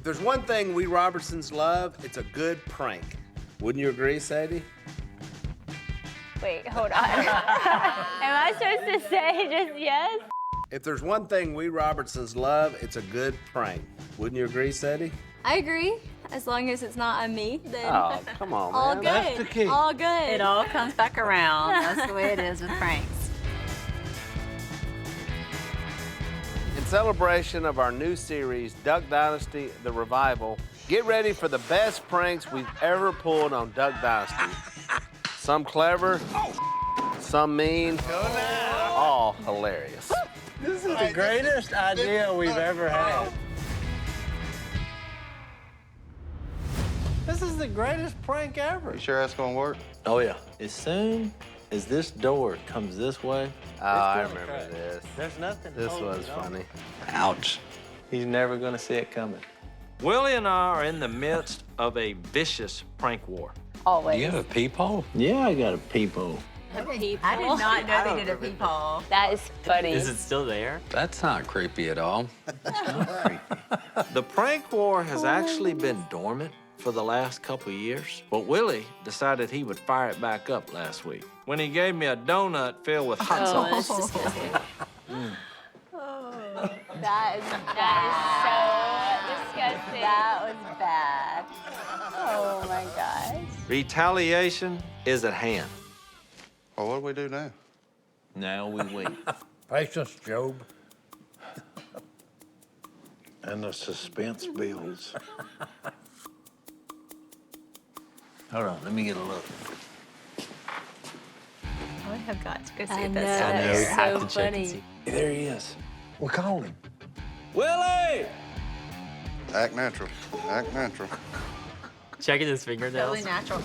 there's one thing we Robertsons love, it's a good prank. Wouldn't you agree, Sadie? Wait, hold on. Am I supposed to say just yes? If there's one thing we Robertsons love, it's a good prank. Wouldn't you agree, Sadie? I agree. As long as it's not on me, then Oh, come on, all man. good. That's the key. All good. It all comes back around. That's the way it is with pranks. In celebration of our new series, Duck Dynasty, The Revival, get ready for the best pranks we've ever pulled on Duck Dynasty. Some clever, some mean, all hilarious. This is the greatest idea we've ever had. This is the greatest prank ever. You sure that's gonna work? Oh, yeah. As soon as this door comes this way, Oh, I it's gonna remember crack. this. There's nothing. This holding was it on. funny. Ouch. He's never gonna see it coming. Willie and I are in the midst of a vicious prank war. Always. You have a peephole? Yeah, I got a peephole. I did not know they did a peephole. That is funny. Is it still there? That's not creepy at all. The prank war has actually been dormant for the last couple of years, but Willie decided he would fire it back up last week when he gave me a donut filled with hot Oh, that's sauce. disgusting. That is so disgusting. That was bad. Oh my gosh. Retaliation is at hand. Well, what do we do now? Now we wait. Patience, Job. And the suspense builds. Hold on, let me get a look. I have got to go see I if know, that's still I know, that's you there. have so to check and funny. see. There he is. We'll call him. Willie! Act natural. Act natural. Checking his fingernails. Totally natural.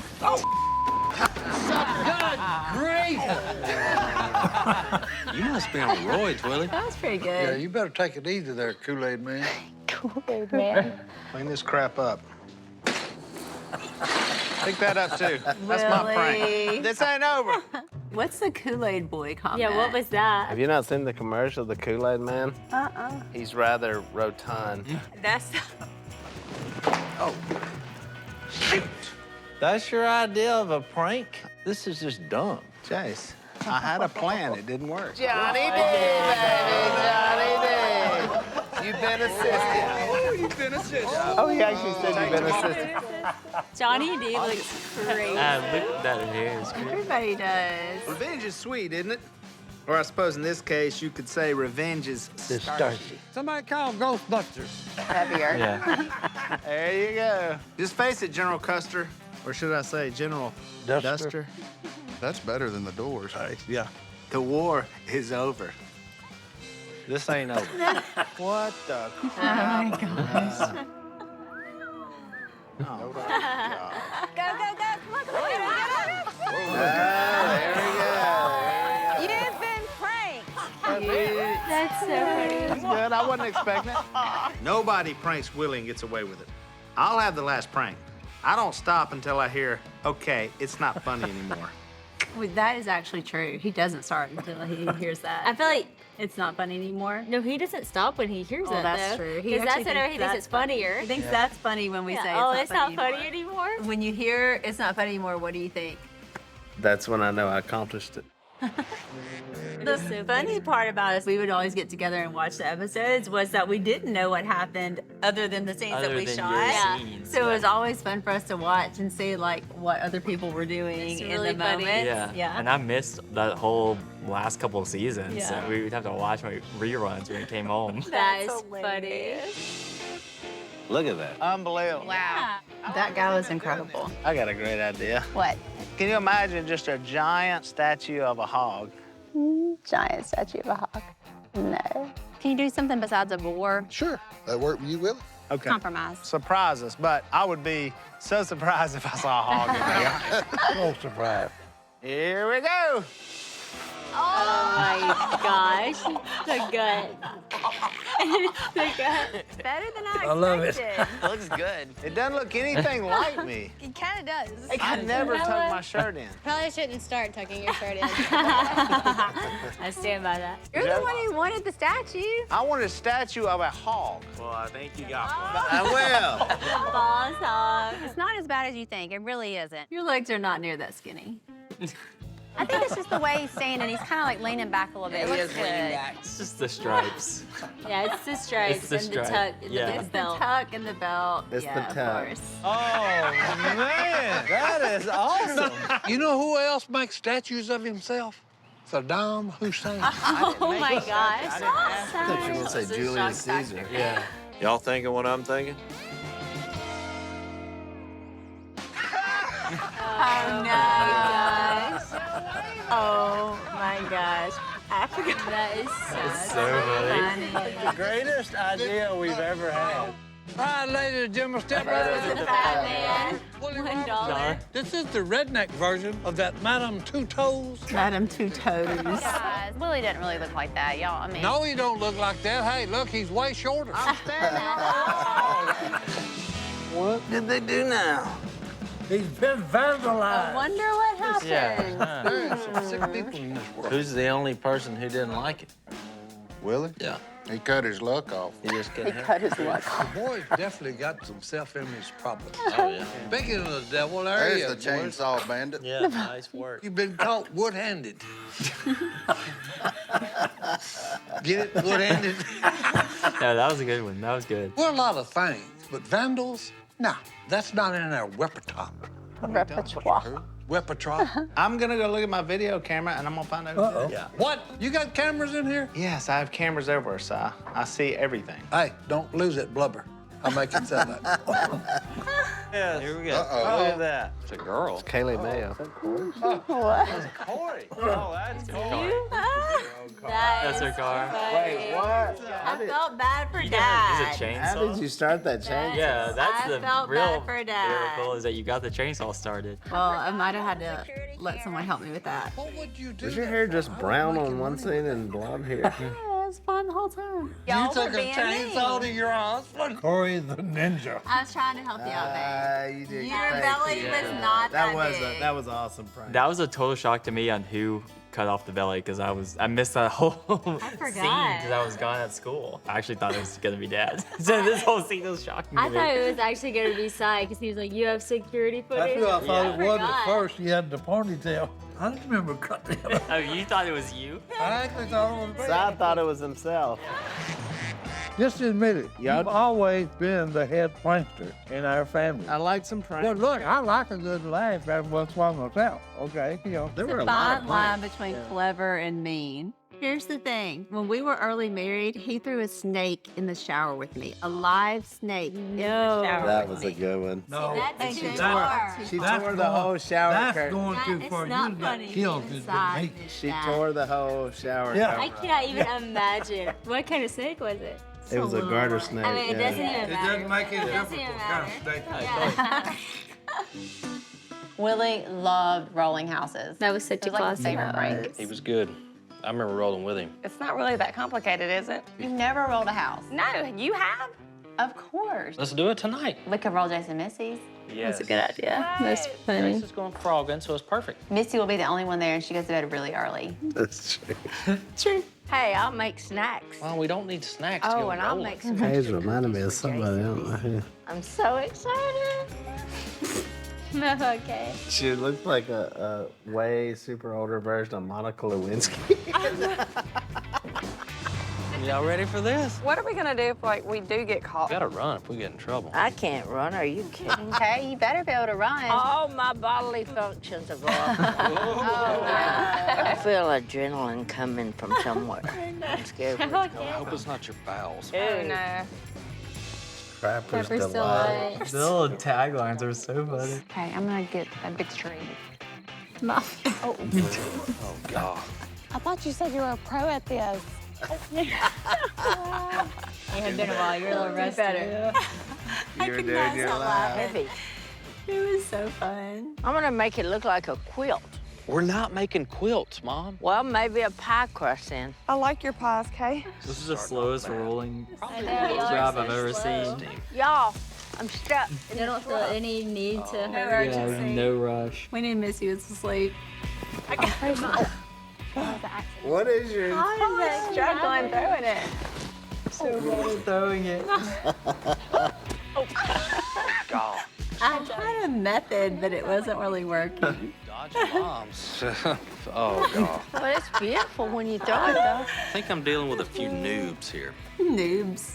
You must be on roids, Willie. That was pretty Yeah, good. you better take it easy there, Kool-Aid man. Kool-Aid man. Clean this crap up. Pick that up, too. That's my prank. Willie. This ain't over. What's the Kool-Aid boy comment? Yeah, what was that? Have you not seen the commercial, the Kool-Aid Man? He's rather rotund. That's That's your idea of a prank? This is just dumb. Chase, I had a plan. It didn't work. Johnny D, baby, Johnny D. You've been assisted. Oh, you've been assisted. Oh, he actually said you've been assisted. Johnny D looks crazy. Look at that hair. It's great. everybody does. Revenge is sweet, isn't it? Or I suppose in this case, you could say revenge is It's starchy. Somebody call Ghostbusters. Heavier. Yeah. There you go. Just face it, General Custer. Or should I say General Duster. That's better than the doors. Yeah. The war is over. This ain't over. What the Oh my gosh. Oh, Go, go, go. Come on, come on. there we go. You've been pranked. That's so funny. That's good. I wasn't expecting it. Nobody pranks Willie and gets away with it. I'll have the last prank. I don't stop until I hear, okay, it's not funny anymore. Well, that is actually true. He doesn't start until he hears that. I feel like it's not funny anymore. No, he doesn't stop when he hears Oh, it, that's though. true. He Because that's actually whenever he thinks that's it's funnier. He thinks that's funny when we say it's not funny anymore. When you hear it's not funny anymore, what do you think? That's when I know I accomplished it. The funny part about us, we would always get together and watch the episodes, was that we didn't know what happened other than the scenes that Other we than shot. your Yeah. scenes, So it yeah. was always fun for us to watch and see like what other people were doing It's in really the funny. moment. Yeah. And I missed that whole last couple of seasons. Yeah. So we would have to watch my reruns when we came home. That is funny. Look at that. Unbelievable. Wow. That guy was incredible. I got a great idea. What? Can you imagine just a giant statue of a hog? Giant statue of a hawk. No. Can you do something besides a boar? Sure. That work for you, Willie? Okay. Compromise. Surprise us, but I would be so surprised if I saw a hog in here. No surprise. Here we go. Oh my gosh. The gut. Better than I expected. I love it. It looks good. It doesn't look anything like me. It kind of does. I never tuck my shirt in. Probably shouldn't start tucking your shirt in. I stand by that. You're the one who wanted the statue. I wanted a statue of a hog. Well, I think you got one. I will. Boss hog. It's not as bad as you think. It really isn't. Your legs are not near that skinny. I think it's just the way he's standing. He's kind of like leaning back a little bit. It looks good. It's just the stripes. Yeah, it's the stripes It's the and stripe. the tuck and Yeah. the It's the belt. tuck and the belt. It's yeah, the tuck. Of course. Oh, man, that is awesome. You know who else makes statues of himself? Saddam Hussein. Oh my gosh. I thought you were going to say That's a Julius shock factor. Caesar. Yeah. Y'all thinking what I'm thinking? Oh no. Oh my gosh. I forgot. That is so funny. The greatest idea we've ever had. All right, ladies and gentlemen, step right The over. fat man. Willie $1. This is the redneck version of that Madame Two Toes. Madam Two Toes. Guys, Willie doesn't really look like that, y'all. I mean, No, he don't look like that. Hey, look, he's way shorter. What did they do now? He's been I vandalized. wonder what happened. There are some sick people in this world. Who's the only person who didn't like it? Willie? Yeah. He cut his luck off. He just couldn't have Cut his luck. The boy's definitely got some self-image problems. Oh, yeah. Speaking of the devil, there he is. There's the boys. chainsaw bandit. Yeah, nice work. You've been caught wood-handed. Get it? Wood-handed. Yeah, that was a good one. That was good. We're a lot of things, but vandals? Nah, that's not in our repertoire. Repertoire. Repertoire? I'm gonna go look at my video camera and I'm gonna find out. who did it. Yeah. What? You got cameras in here? Yes, I have cameras everywhere, so I see everything. Hey, don't lose it, blubber. I'll make it sound like. Yeah, here we go. Uh-oh. Look at that. It's a girl. Kaylee Mayo. Corey. Oh, that's Corey. That's her car. Wait, what? I felt bad for Is Dad. a How chainsaw? did you start that chain? Yeah, that's I the felt real bad for Dad. miracle is that you got the chainsaw started. Well, I might have had to let someone help me with that. What would you do? Was your hair just brown on one side and blonde here? Yeah, it was fun the whole time. You took a chainsaw to your husband? Corey the ninja. I was trying to help you out, babe. You did Your great. belly was not that big. That was an awesome prank. That was a total shock to me on who cut off the belly because I missed that whole scene forgot. because I was gone at school. I actually thought it was gonna be Dad. So this whole scene was shocking to I me. thought it was actually going to be Sai because he was like, you have security footage. That's who I thought it was at forgot. first. He had the ponytail. I don't remember cutting him. Oh, you thought it was you? I actually thought it was So I thought it was himself. Just admit it. Y'all- You've always been the head prankster in our family. I like some But pranks. look, I like a good laugh every once in a while myself. Okay, you know. There were a lot Fine of line pranks. between clever and mean. Here's the thing. When we were early married, he threw a snake in the shower with me. A live snake in the shower That with was a me. good one. No, That's too that's- far. She tore the whole shower That's curtain. going too It's far. not You got funny. killed with Inside me. is She that. tore the whole shower Yeah. I curtain. cannot even imagine. What kind of snake was it? It was a little garter one. snake. I mean, it yeah. doesn't even It matter. doesn't make any It difference doesn't even what kind of matter. snake. Yeah. Willie loved rolling houses. That was such It a was like his classic. favorite prank. He was good. I remember rolling with him. It's not really that complicated, is it? You've never rolled a house. No, you have? Of course. Let's do it tonight. We could roll Jason Missy's. Yes. That's a good idea. That's funny. Jason's going frogging, so it's perfect. Missy will be the only one there, and she goes to bed really early. That's true. True. Hey, I'll make snacks. Well, we don't need snacks to Oh, go and I'll rolling. make some. Hayes reminded me of somebody. I don't know who. I'm so excited. Okay. She looks like a way super older version of Monica Lewinsky. Y'all ready for this? What are we gonna do if we do get caught? We gotta run if we get in trouble. I can't run. Are you kidding? Okay, you better be able to run. All my bodily functions are gone. I feel adrenaline coming from somewhere. I'm scared. I hope it's not your bowels. Oh no. Crapper's Crapper's Delight. Delight. The little taglines are so funny. Okay, I'm gonna get a big tree. Mom. Oh, God. I thought you said you were a pro at this. It had been a while. You're a little rusty. You're doing your life. Heavy. It was so fun. I'm gonna make it look like a quilt. We're not making quilts, Mom. Well, maybe a pie crust then. I like your pies, Kay. This is the slowest rolling I know, y'all are job so I've ever slow. seen. Y'all, I'm stuck. You don't feel any need to hurry. Yeah, no rush. We need Missy was asleep. What is your... Struggling throwing it. Throwing it. God. I tried a method, but it wasn't really working. Dodging bombs. Oh, God. But it's beautiful when you throw it, though. I think I'm dealing with a few noobs here. Noobs.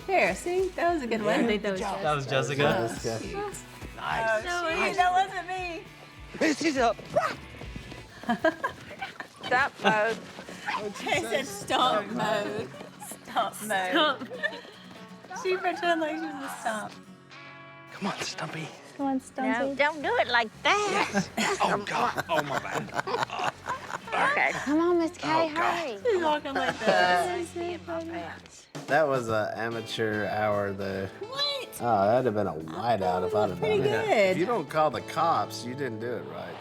Here, see? That was a good one. That was Jessica. Nice. No, that wasn't me. Missy's up. Stop mode. I said stomp mode. Stomp mode. She pretended like she was a stomp. Come on, Stumpy. Come on, Stumpy. No, don't do it like that. Oh, God. Oh, my bad. Okay. Come on, Miss Kay, hurry. She's walking like this. That was an amateur hour there. What? Oh, that'd have been a whiteout if I'd have done Pretty it. good. If you don't call the cops, you didn't do it right.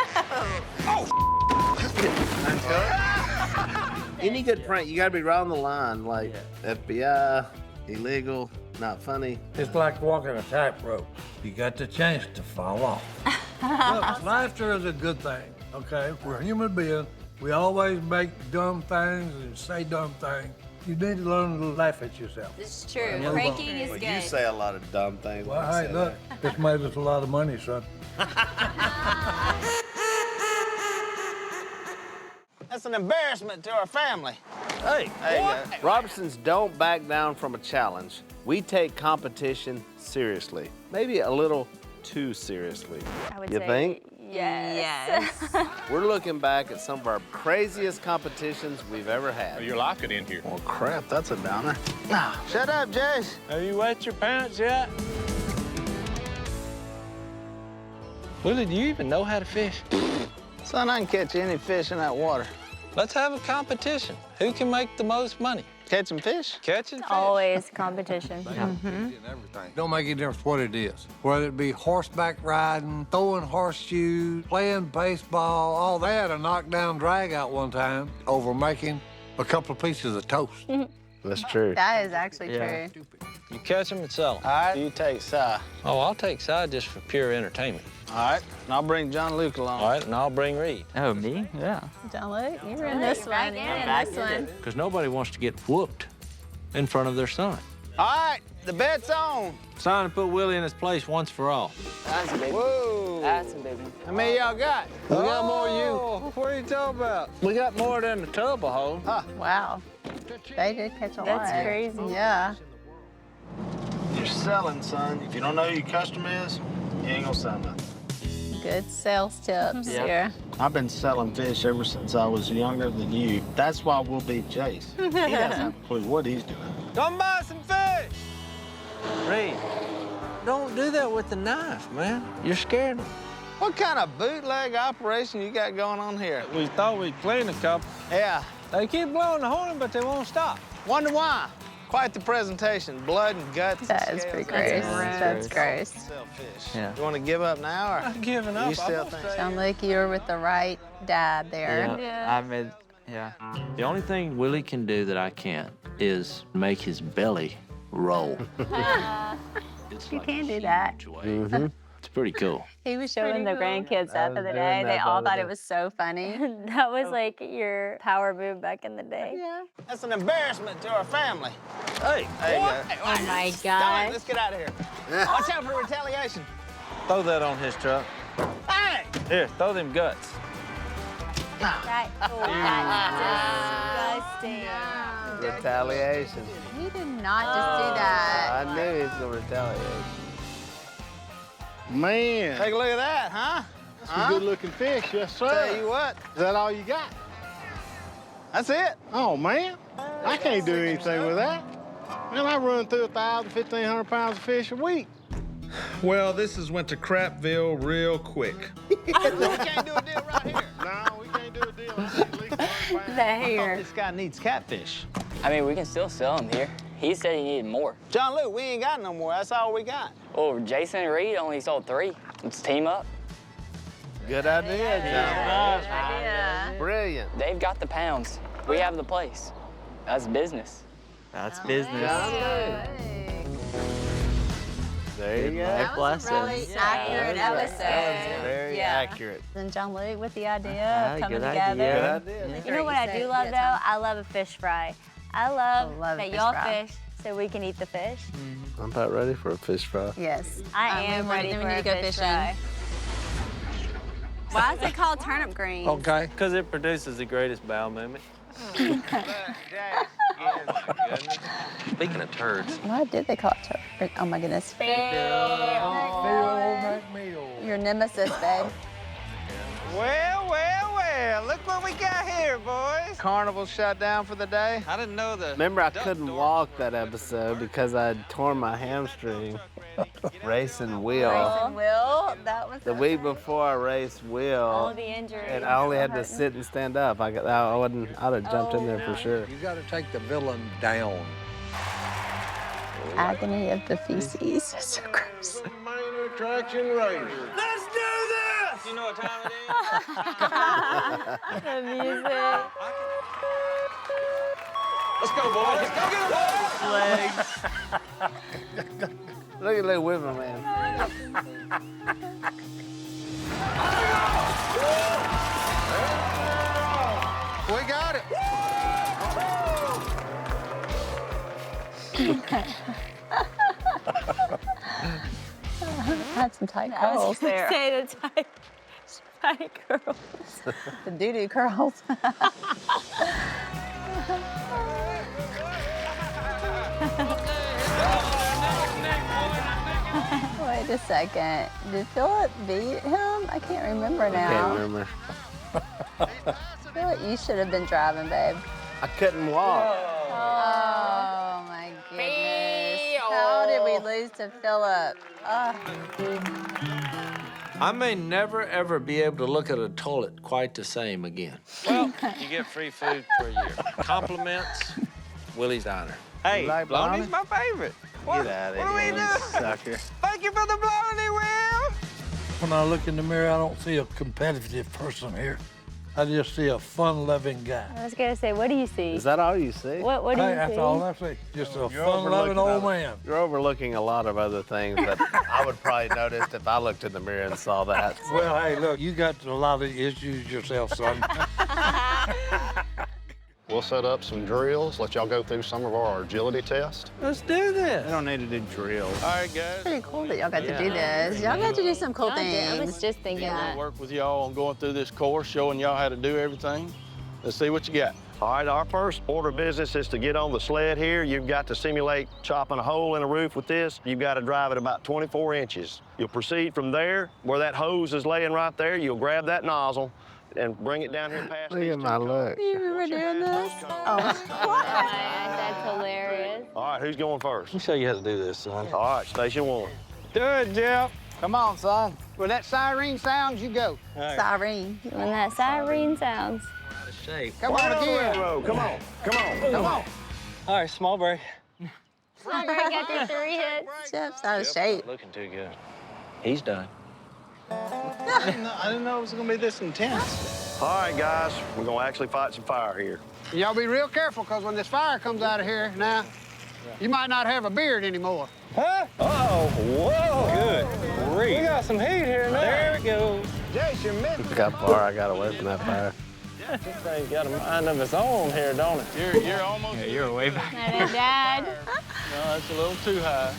Any good prank, you gotta be right on the line, like FBI, illegal, not funny. It's like walking a tightrope. You got the chance to fall off. Look, laughter is a good thing, okay? We're human beings. We always make dumb things and say dumb things. You need to learn to laugh at yourself. This is true. Move Pranking on. is Well, good. you say a lot of dumb things. Well, when you hey, say look, this made us a lot of money, son. That's an embarrassment to our family. Hey, Robertsons don't back down from a challenge. We take competition seriously. Maybe a little too seriously. I would You say think? yes. We're looking back at some of our craziest competitions we've ever had. You're locking in here. Well, crap, that's a downer. Shut up, Jace. Have you wet your pants yet? Willie, do you even know how to fish? Son, I can catch any fish in that water. Let's have a competition. Who can make the most money? Catching fish? Catching fish. Always competition. Don't make any difference what it is. Whether it be horseback riding, throwing horseshoes, playing baseball, all that. I had a knockdown drag out one time over making a couple of pieces of toast. That's true. That is actually Yeah. true. You catch them and sell them. All right, you take Si. Oh, I'll take side just for pure entertainment. All right, and I'll bring John Luke along. All right, and I'll bring Reed. Oh, me? Yeah. John Luke, you were in this one. You're in this one. Because nobody wants to get whooped in front of their son. All right, the bet's on. It's time to put Willie in his place once for all. That's a big one. Whoa. That's a big one. How many y'all got? We got more than you. What are you talking about? We got more than the tub will hold. Wow. They did catch a lot. That's crazy. Yeah. You're selling, son. If you don't know who your customer is, you ain't gonna sell nothing. Good sales tips Yeah. here. I've been selling fish ever since I was younger than you. That's why we'll beat Jace. He doesn't have a clue what he's doing. Come buy some fish. Reed, don't do that with the knife, man. You're scaring them. What kind of bootleg operation you got going on here? We thought we'd clean a couple. Yeah, They keep blowing the horn, but they won't stop. wonder why. Quite the presentation, blood and guts. That and is pretty scales. gross. That's gross. Sell fish. Yeah. You want to give up now, or I'm giving up. you still I'm think? gonna John Luke, you were with the right dad there. I made, yeah. The only thing Willie can do that I can't is make his belly roll. It's You like can a do that. huge wave. It's pretty cool. He was showing the grandkids that the other doing day. that They the all other thought day. it was so funny. That was like your power move back in the day. Yeah. That's an embarrassment to our family. Hey, There you go. Oh my Done. God. Let's get out of here. Watch out for retaliation. Throw that on his truck. Hey! Here, throw them guts. That, that's disgusting. Retaliation. He did not just do that. I knew he was gonna retaliate. Man, Take a look at that, huh? some good-looking fish, yes, sir. Tell you what, Is that all you got? that's it. Oh, man, I can't do anything with that. Man, I run through 1,000, 1,500 pounds of fish a week. Well, this has went to Crapville real quick. We can't do a deal right here. No, we can't do a deal. I need at least 100 pounds. The hair. This guy needs catfish. I mean, we can still sell them here. He said he needed more. John Luke, we ain't got no more. That's all we got. Oh, Jason and Reed only sold 3. Let's team up. Good idea, John. idea. Brilliant. They've got the pounds. We have the place. That's business. That's business. There you go. That was a really accurate episode. Very accurate. And John Luke with the idea of coming good together. idea. Good idea. You know what I do love, though? I love a fish fry. I love that fish y'all fry. fish so we can eat the fish. I'm about ready for a fish fry. Yes. I am ready then for we need a to go fish fishing. fry. Why is it called turnip green? Okay. Because it produces the greatest bowel movement. Speaking of turds, Why did they call it turnip? Oh my goodness. Your nemesis, babe. well, look what we got here, boys. Carnival shut down for the day. I didn't know the. Remember, I couldn't walk that episode because I'd torn my hamstring racing Will. Racing Will, that was The week before I raced Will, all the injuries. and I only had to sit and stand up. I'd have jumped in there for sure. You got to take the villain down. Agony of the feces. So gross. Main attraction race. Let's do this! You know what time it is? The music. Let's go, boys. Let's go get them, boys. Legs. Look at little whipping man. We got it. Had some tight I was curls gonna there. say the tight curls. The doo-doo curls. Wait a second. Did Philip beat him? I can't remember now. I can't remember. I feel like you should have been driving, babe. I couldn't walk. Oh my goodness. How did we lose to Philip? I may never, ever be able to look at a toilet quite the same again. Well, you get free food for a year. Compliments, Willie's Diner. Hey, You like Blondie's Blondie? my favorite. What, Get out of what here, do we you do? sucker. Thank you for the Blondie, Will. When I look in the mirror, I don't see a competitive person here. I just see a fun-loving guy. I was gonna say, what do you see? Is that all you see? What do you Hey, see? that's all I see. Just a You're fun-loving overlooking old man. You're overlooking a lot of other things that I would probably notice if I looked in the mirror and saw that. Well, hey, look, you got a lot of issues yourself, son. We'll set up some drills, let y'all go through some of our agility tests. Let's do this. We don't need to do drills. All right, guys. Pretty cool that y'all got to do this. Y'all got to do some cool I did. I things. was just thinking that. Work with y'all on going through this course, showing y'all how to do everything. Let's see what you got. All right, our first order of business is to get on the sled here. You've got to simulate chopping a hole in a roof with this. You've got to drive it about 24 inches. You'll proceed from there, where that hose is laying right there. You'll grab that nozzle and bring it down here past Look these at my look. You remember doing this? Oh my gosh, that's hilarious. All right, who's going first? Let me show you how to do this, son. All right, station one. Do it, Jeff. Come on, son. When that siren sounds, you go. Siren. When that siren sounds. Out of shape. Come on again. Come on, come on, come on. All right, small break. Remember, I got your 3 hits. Jeff's out of shape. Looking too good. He's done. I didn't know it was going to be this intense. All right, guys, we're going to actually fight some fire here. Y'all be real careful, because when this fire comes out of here now, you might not have a beard anymore. Huh? Uh-oh. Whoa. Good grief. We got some heat here now. There it goes. Jason, Look how far I got away from that fire. This thing's got a mind of its own here, don't it? You're almost. Yeah, you're way back. That is Dad. No, that's a little too high.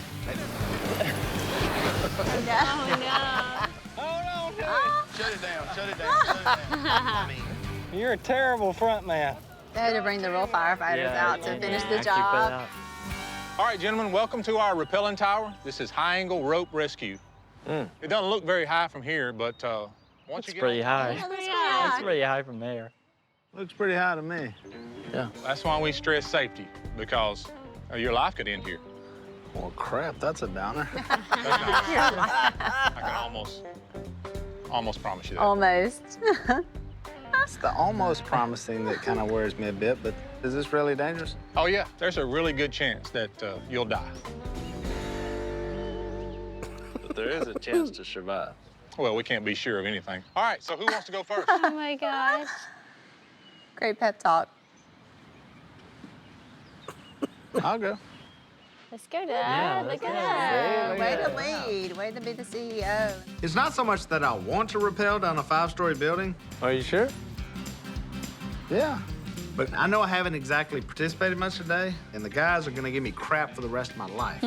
Oh no. Hold on to it. Shut it down. Shut it down. Shut it down. You're a terrible front man. They had to bring the real firefighters out to finish the Actually put it job. out. All right, gentlemen, welcome to our Repelling Tower. This is high-angle rope rescue. It doesn't look very high from here, but once It's you get pretty on- high. Yeah. It's pretty high from there. Looks pretty high to me. Yeah. That's why we stress safety, because your life could end here. Well, crap, that's a downer. I can almost promise you that. Almost. It's the almost promising that kind of worries me a bit, but is this really dangerous? Oh, yeah, there's a really good chance that you'll die. But there is a chance to survive. Well, we can't be sure of anything. All right, so who wants to go first? Oh my gosh. Great pep talk. I'll go. Let's go, Dad. Look at Way to lead. Way to be the CEO. It's not so much that I want to rappel down a 5-story building. Are you sure? Yeah. But I know I haven't exactly participated much today, and the guys are gonna give me crap for the rest of my life.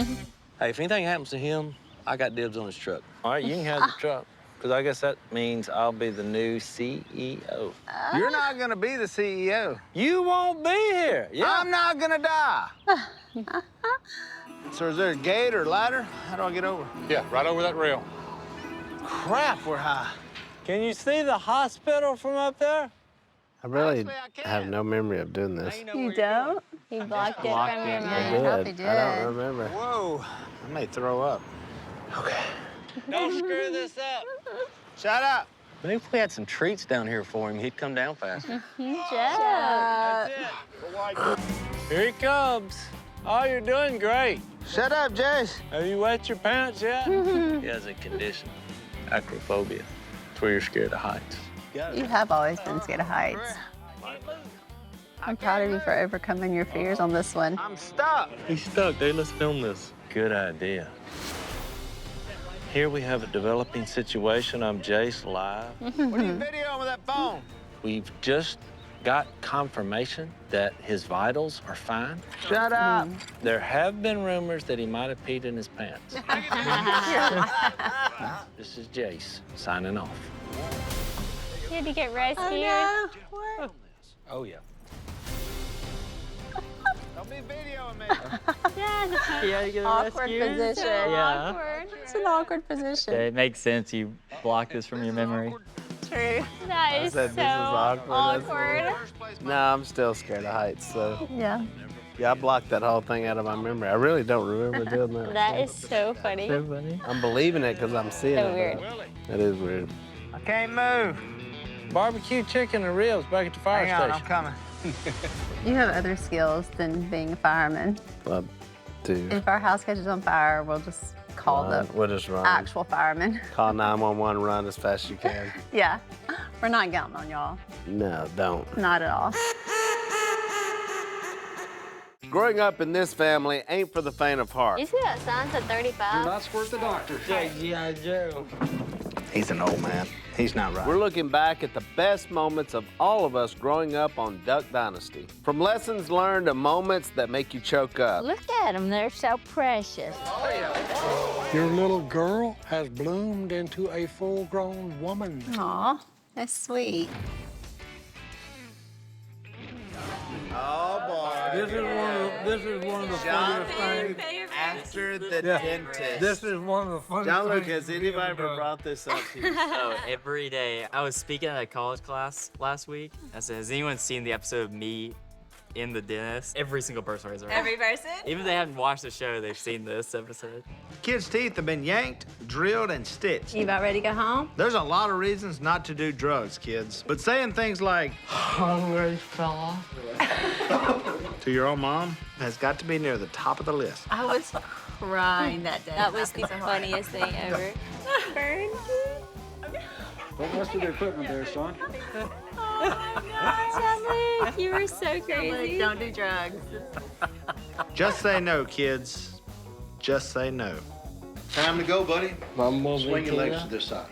Hey, if anything happens to him, I got dibs on his truck. All right, you can have the truck. Because I guess that means I'll be the new CEO. You're not gonna be the CEO. You won't be here. Yeah. I'm not gonna die. So is there a gate or ladder? How do I get over? Yeah, right over that rail. Crap, we're high. Can you see the hospital from up there? I really have no memory of doing this. You don't? You blocked it from your mind. I did. I don't remember. Whoa, I may throw up. Okay. Don't screw this up. Shut up. Maybe if we had some treats down here for him, he'd come down faster. Jeff. Here he comes. Oh, you're doing great. Shut up, Jace. Have you wet your pants yet? He has a condition, acrophobia. It's where you're scared of heights. You have always been scared of heights. I'm proud of you for overcoming your fears on this one. I'm stuck. He's stuck, dude. Let's film this. Good idea. Here we have a developing situation. I'm Jace live. What are you videoing with that phone? We've just got confirmation that his vitals are fine. Shut up. There have been rumors that he might have peed in his pants. This is Jace signing off. You had to get rescued. Oh, no. What? Oh, yeah. Don't be videoing me. Yeah, you get Awkward rescued. position. Yeah. Awkward. It's an awkward position. It makes sense. You block this from your memory. True. That is said so this is awkward. awkward. No, I'm still scared of heights, so. Yeah. Yeah, I blocked that whole thing out of my memory. I really don't remember doing that. That is so funny. So funny. I'm believing it because I'm seeing So it. weird. though. That is weird. I can't move. Barbecue chicken and ribs back at the fire Hang on, station. I'm coming. You have other skills than being a fireman. But, dude, If our house catches on fire, we'll just call the we'll just run. actual firemen. Call 911, run as fast as you can. Yeah. We're not counting on y'all. No, don't. Not at all. Growing up in this family ain't for the faint of heart. You see that sign said 35? Squirt the doctor. G.I. Joe. He's an old man. He's not right. We're looking back at the best moments of all of us growing up on Duck Dynasty. From lessons learned to moments that make you choke up. Look at them. They're so precious. Your little girl has bloomed into a full-grown woman. Aw, that's sweet. Oh, boy. This is one of the funniest things. After the dentist. This is one of the funniest John Luke, things has anybody ever brought this up to you? So every day, I was speaking at a college class last week. I said, has anyone seen the episode of me in the dentist? Every single person raised their hand. Every person? Even if they haven't watched the show, they've seen this episode. Kids' teeth have been yanked, drilled, and stitched. You about ready to go home? There's a lot of reasons not to do drugs, kids. But saying things like, Hungry fella. to your own mom has got to be near the top of the list. I was crying that day. That was the funniest thing ever. Don't mess with the equipment there, son. John Luke, you were so crazy. Don't do drugs. Just say no, kids. Just say no. Time to go, buddy. Swing your legs to this side.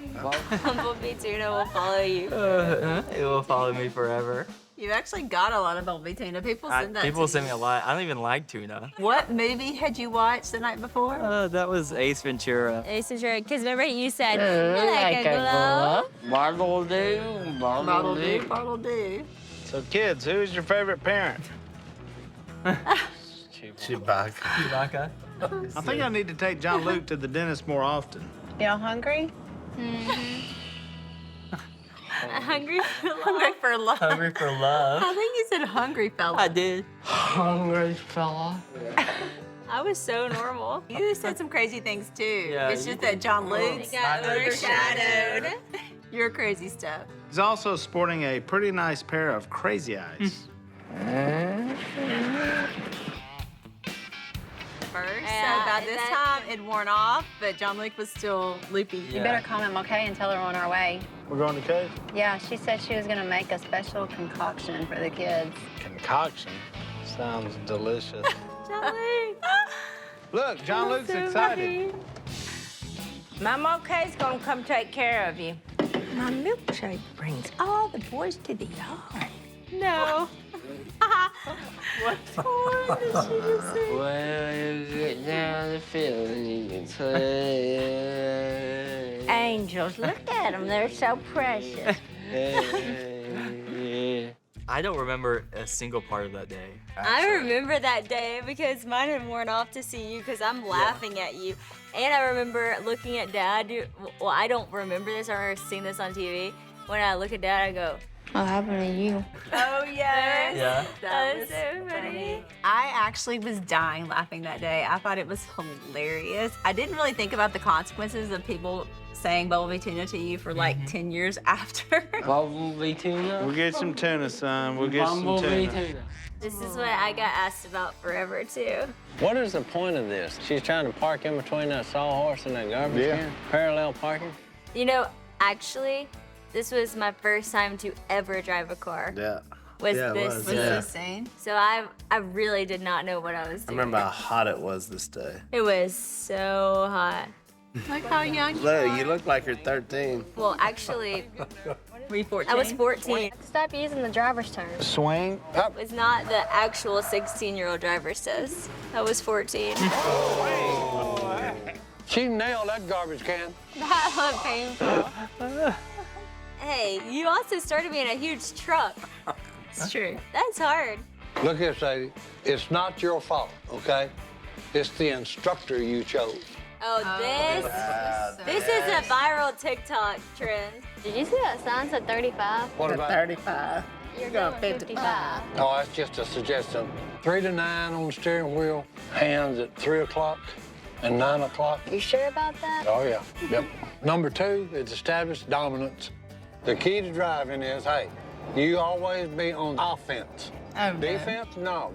Bumblebee tuna will follow you. It will follow me forever. You actually got a lot of Bumblebee tuna. People send that People to send you. me a lot. I don't even like tuna. What movie had you watched the night before? That was Ace Ventura. Ace Ventura, because remember you said, like a glove? Bottle do, Bottle do, bottle do. So, kids, who's your favorite parent? Chewbacca. Chewbacca. I think I need to take John Luke to the dentist more often. Y'all hungry? Hungry for love. Hungry for love. Hungry for love. I think you said hungry fella. I did. Hungry fella. I was so normal. You said some crazy things too. Yeah, It's just that John Luke got overshadowed. your crazy stuff. He's also sporting a pretty nice pair of crazy eyes. First, Yeah, so Yeah, this time it worn off, but John Luke was still loopy. You better call Mom, okay, and tell her we're on our way. We're going to cave? Yeah, she said she was gonna make a special concoction for the kids. Concoction? Sounds delicious. John Luke. Look, John Luke's excited. Mama Okay's gonna come take care of you. My milkshake brings all the boys to the yard. No. What corn did she just say? Well, you get down the field and you can play. Angels, look at them. They're so precious. I don't remember a single part of that day. I remember that day because mine had worn off to see you because I'm laughing at you. And I remember looking at Dad. Well, I don't remember this. I remember seeing this on TV. When I look at Dad, I go, What happened to you? Oh, yes. Yeah. that was so funny. I actually was dying laughing that day. I thought it was hilarious. I didn't really think about the consequences of people saying Bumblebee tuna to you for like 10 years after. Bumblebee tuna? We'll get some tuna, son. We'll get some Bumblebee tuna. This is what I got asked about forever, too. What is the point of this? She's trying to park in between that sawhorse and that garbage can? Parallel parking? You know, actually, this was my first time to ever drive a car. Yeah. Was Yeah, it this was. scene. Yeah. Insane. So I really did not know what I was I doing. remember how hot it was this day. It was so hot. Look how young you Look, are. you look like you're 13. Well, actually, Were you 14? I was 14. Stop using the driver's term. Swing. It was not the actual 16-year-old driver's test. I was 14. She nailed that garbage can. That was painful. Hey, you also started me in a huge truck. It's true. That's hard. Look here, Sadie. It's not your fault, okay? It's the instructor you chose. Oh, this is a viral TikTok trend. Did you see that sign said 35? What about 35. You're going 55. No, that's just a suggestion. 3 to 9 on the steering wheel, hands at 3 o'clock and 9 o'clock. You sure about that? Oh, yeah. Yep. Number 2 is establish dominance. The key to driving is, hey, you always be on offense. Oh, Defense? No.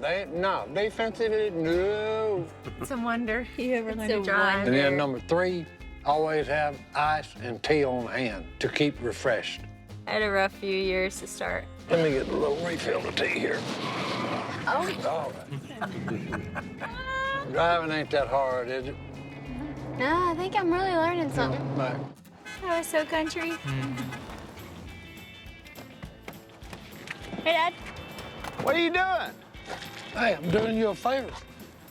Defensive? No. It's a wonder you ever learned to a drive. And then number 3, always have ice and tea on hand to keep refreshed. I had a rough few years to start. Let me get a little refill of tea here. Oh. All right. Driving ain't that hard, is it? No, I think I'm really learning something. Right. I was so country. Hey, Dad. What are you doing? Hey, I'm doing you a favor.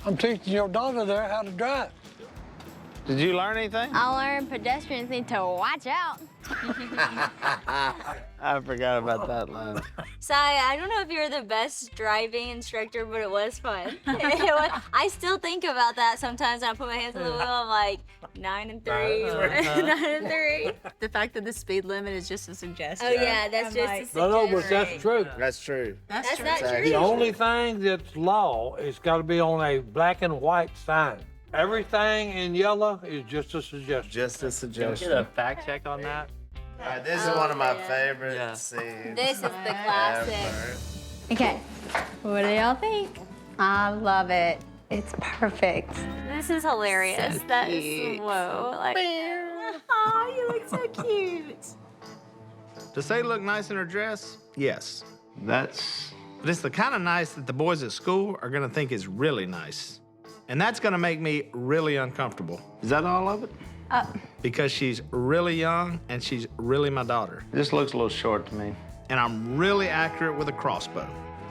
I'm teaching your daughter there how to drive. Did you learn anything? I learned pedestrians need to watch out. I forgot about that line. Sai, I don't know if you're the best driving instructor, but it was fun. I still think about that sometimes when I put my hands on the wheel. I'm like, 9 and 3. 9 and 3. The fact that the speed limit is just a suggestion. Oh, yeah, that's just a suggestion. No, but that's true. That's true. That's not true. The only thing that's law is got to be on a black and white sign. Everything in yellow is just a suggestion. Just a Can we suggestion. get a fact check on that? All right, this is one of my favorite scenes. This is the classic. ever. Okay, what do y'all think? I love it. It's perfect. This is hilarious. So That is cute. whoa. Like, oh, you look so cute. Does they look nice in her dress? Yes. But it's the kind of nice that the boys at school are gonna think is really nice. And that's gonna make me really uncomfortable. Is that all of it? Because she's really young and she's really my daughter. This looks a little short to me. And I'm really accurate with a crossbow.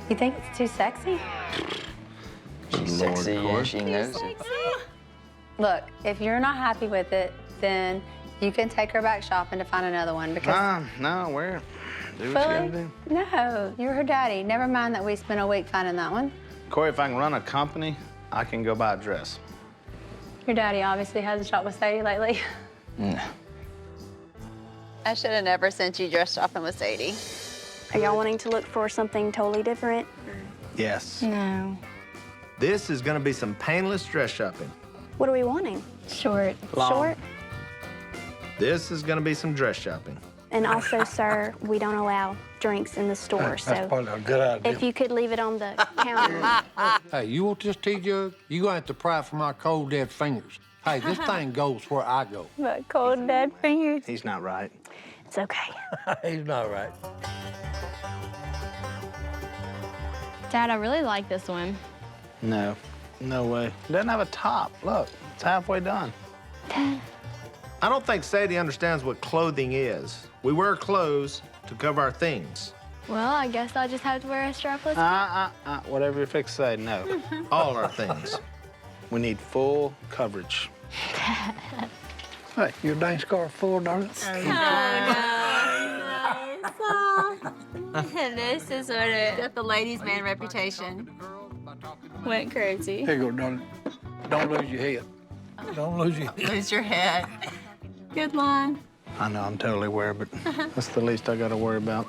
You think it's too sexy? She's sexy and she knows it. Look, if you're not happy with it, then you can take her back shopping to find another one because... No, where? Do what you gotta do. No, you're her daddy. Never mind that we spent a week finding that one. Corey, if I can run a company, I can go buy a dress. Your daddy obviously hasn't shopped with Sadie lately. No. I should have never sent you dress shopping with Sadie. Are y'all wanting to look for something totally different? Yes. No. This is gonna be some painless dress shopping. What are we wanting? Short. Short? This is gonna be some dress shopping. And also, sir, we don't allow drinks in the store. That's So probably a good idea. if you could leave it on the counter. Hey, you want this tea jug? You're gonna have to pry it from my cold dead fingers. Hey, this thing goes where I go. But cold dead fingers. He's not right. It's okay. He's not right. Dad, I really like this one. No, no way. It doesn't have a top. Look, it's halfway done. I don't think Sadie understands what clothing is. We wear clothes to cover our things. Well, I guess I'll just have to wear a strapless. Whatever you're fixed to say, no. All our things. We need full coverage. Hey, your dang scarf full, darling? This is sort of Got the ladies' man reputation. went crazy. Here you go, darling. Don't lose your head. Don't lose your head. Lose your head. Good line. I know, I'm totally aware, but that's the least I gotta worry about.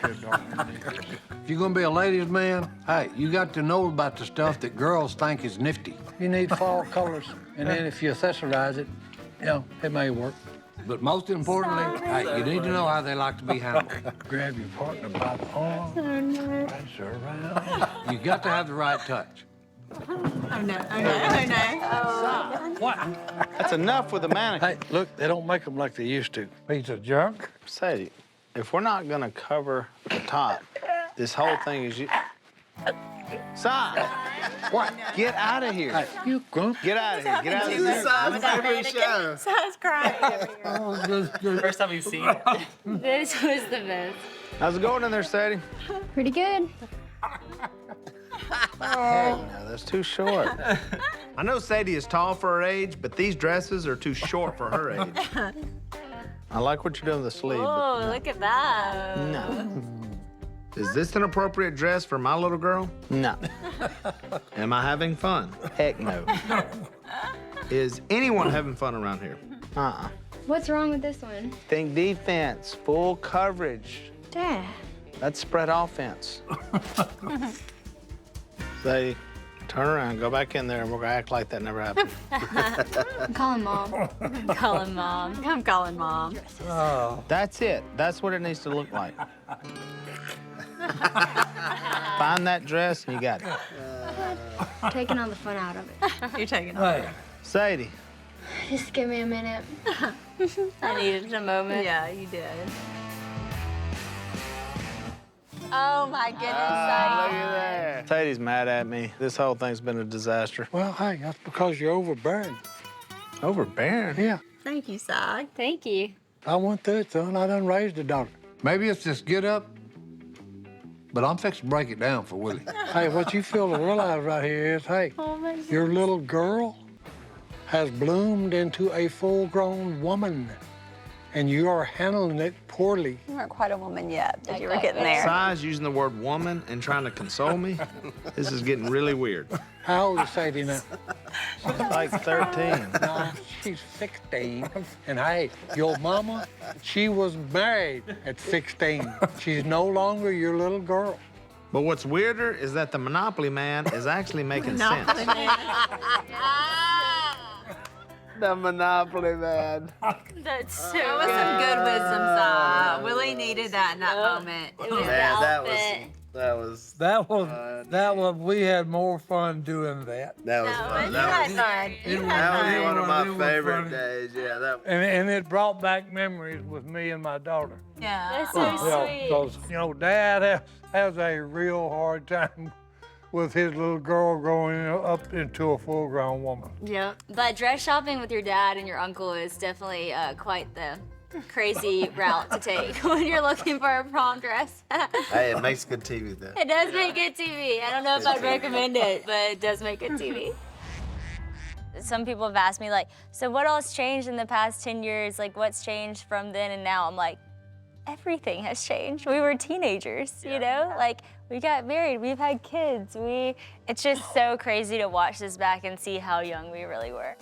If you're gonna be a ladies' man, hey, you got to know about the stuff that girls think is nifty. You need fall colors, and then if you accessorize it, you know, it may work. But most importantly, hey, you need to know how they like to be handled. Grab your partner by the arm, press her around. You got to have the right touch. Oh no, oh no, oh no. What? That's enough with the mannequin. Hey, look, they don't make them like they used to. Piece of junk. Sadie, if we're not gonna cover the top, this whole thing is you. Stop! What? Get out of here. Hey, you grump. Get out of here. Get out of here. Sounds crying. First time we've seen it. This was the best. How's it going in there, Sadie? Pretty good. Heck no, that's too short. I know Sadie is tall for her age, but these dresses are too short for her age. I like what you're doing with the sleeve, Oh, but look at that. no. Is this an appropriate dress for my little girl? No. Am I having fun? Heck no. Is anyone having fun around here? Uh-uh. What's wrong with this one? Think defense, full coverage. Dad. That's spread offense. Sadie, turn around, go back in there, and we're gonna act like that never happened. I'm calling Mom. Call him Mom. I'm calling Mom. Oh. That's it. That's what it needs to look like. Find that dress and you got it. I'm taking all the fun out of it. You're taking it. Sadie. Just give me a minute. I needed a moment. Yeah, you did. Oh my goodness, Look at that. Sadie's mad at me. This whole thing's been a disaster. Well, hey, that's because you're overbearing. Overbearing? Yeah. Thank you, Sag. Thank you. I went through it, son. I done raised a daughter. Maybe it's this get up, but I'm fixing to break it down for Willie. Hey, what you feel to realize right here is, hey, your little girl has bloomed into a full-grown woman, and you are handling it poorly. You weren't quite a woman yet, but you were getting there. Si's using the word woman and trying to console me. This is getting really weird. How old is Sadie now? She's like 13. No, she's 16. And hey, your mama, she was married at 16. She's no longer your little girl. But what's weirder is that the Monopoly Man is actually making sense. The Monopoly Man. That's so That was some good wisdom, Sag. Willie needed that in that moment. It was the outfit. That was, we had more fun doing that. That was fun. That was one of my favorite days. Yeah, that. And it brought back memories with me and my daughter. Yeah. That's so sweet. Because, you know, Dad has a real hard time with his little girl growing up into a full-grown woman. Yep. But dress shopping with your dad and your uncle is definitely quite the crazy route to take when you're looking for a prom dress. Hey, it makes good TV, though. It does make good TV. I don't know if I'd recommend it, but it does make good TV. Some people have asked me, like, so what else changed in the past 10 years? Like, what's changed from then and now? I'm like, everything has changed. We were teenagers, you know? Like, we got married, we've had kids. It's just so crazy to watch this back and see how young we really were.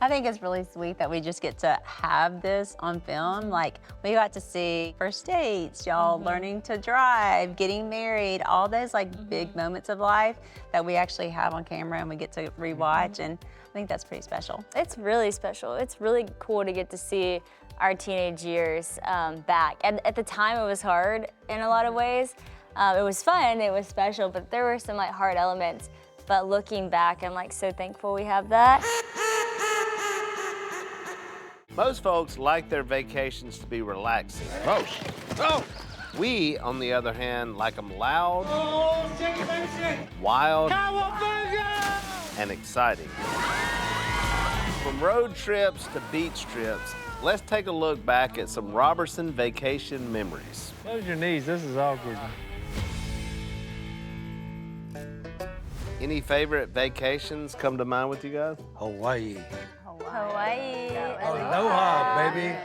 I think it's really sweet that we just get to have this on film. Like, we got to see first dates, y'all learning to drive, getting married, all those like big moments of life that we actually have on camera and we get to rewatch, and I think that's pretty special. It's really special. It's really cool to get to see our teenage years back. And at the time, it was hard in a lot of ways. It was fun, it was special, but there were some like hard elements. But looking back, I'm like so thankful we have that. Most folks like their vacations to be relaxing. We, on the other hand, like them loud, wild, and exciting. From road trips to beach trips, let's take a look back at some Robertson vacation memories. Close your knees, this is awkward. Any favorite vacations come to mind with you guys? Hawaii. Hawaii. Aloha, baby.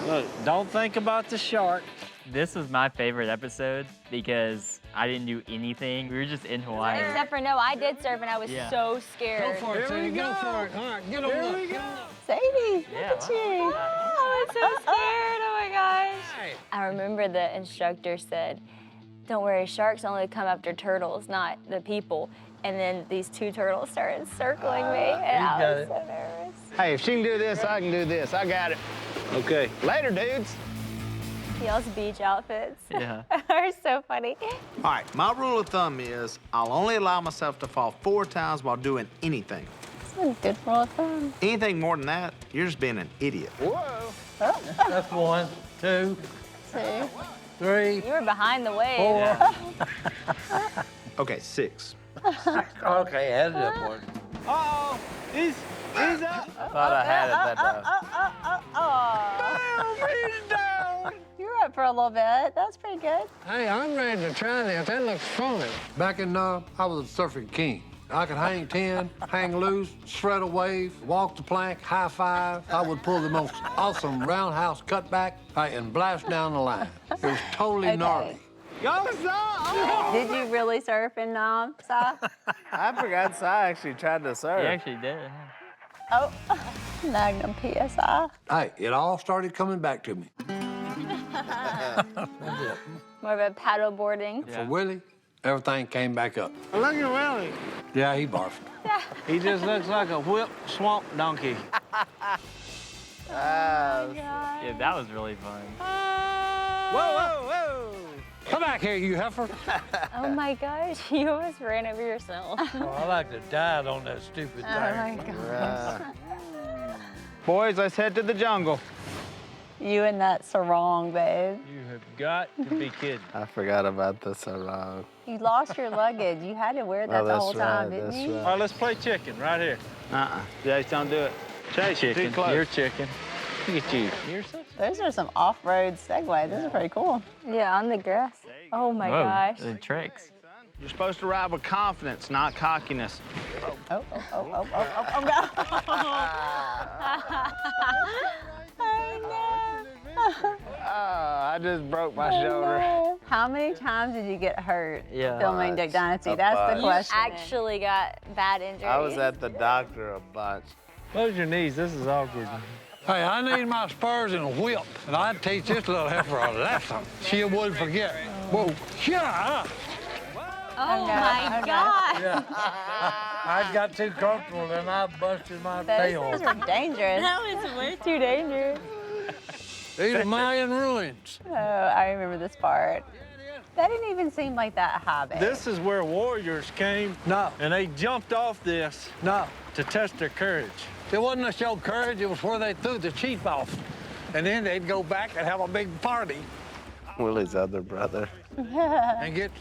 Look, don't think about the shark. This was my favorite episode because I didn't do anything. We were just in Hawaii. Except for no, I did surf and I was so scared. Go for it, Sadie. Go for it. All right, get on up. Sadie, Yeah, look at you. Oh, I'm so scared. Oh my gosh. I remember the instructor said, don't worry, sharks only come after turtles, not the people. And then these two turtles started circling me, and I was so nervous. Hey, if she can do this, I can do this. I got it. Okay. Later, dudes. Y'all's beach outfits Yeah. are so funny. All right, my rule of thumb is I'll only allow myself to fall 4 times while doing anything. That's a good rule of thumb. Anything more than that, you're just being an idiot. Whoa. That's 1, 2, 3. You were behind the wave. 4. Okay, 6. Okay, add it up one. Uh-oh, he's up. Thought I had it that time. You were up for a little bit. That was pretty good. Hey, I'm ready to try this. That looks fun. Back in, I was a surfing king. I could hang 10, hang loose, shred a wave, walk the plank, high five. I would pull the most awesome roundhouse cutback and blast down the line. It was totally gnarly. Go, Sa! Did you really surf in Sa? I forgot Sa actually tried to surf. He actually did. Oh, Magnum PSI. Hey, it all started coming back to me. More of a paddle boarding. For Willie, everything came back up. Look at Willie. Yeah, he barfed. He just looks like a whipped swamp donkey. Yeah, that was really fun. Whoa, whoa, whoa. Come back here, you heifer. Oh my gosh, you almost ran over yourself. Oh, I like to die on that stupid thing. Oh my gosh. Boys, let's head to the jungle. You and that sarong, babe. You have got to be kidding. I forgot about the sarong. You lost your luggage. You had to wear that the whole time, didn't you? All right, let's play chicken right here. Chase, don't do it. Chase, Too close. You're chicken. Look at you. You're so... Those are some off-road segues. Those are pretty cool. Yeah, on the grass. Oh my gosh. The tricks. You're supposed to ride with confidence, not cockiness. Oh no. I just broke my shoulder. No. How many times did you get hurt Yeah. filming Duck Dynasty? A That's bunch. the You question. actually got bad injuries. I was at the doctor a bunch. Close your knees, this is awkward. Hey, I need my spurs and a whip, and I'd teach this little heifer a lesson. She wouldn't forget. Whoa, yeah. Oh my God. Yeah. I got too comfortable and I busted my tail. Those are dangerous. That was way too dangerous. These are Mayan ruins. Oh, I remember this part. That didn't even seem like that high, babe. This is where warriors came. No. And they jumped off this. No. To test their courage. It wasn't to show courage, it was where they threw the chief off. And then they'd go back and have a big party Willie's other brother. and get,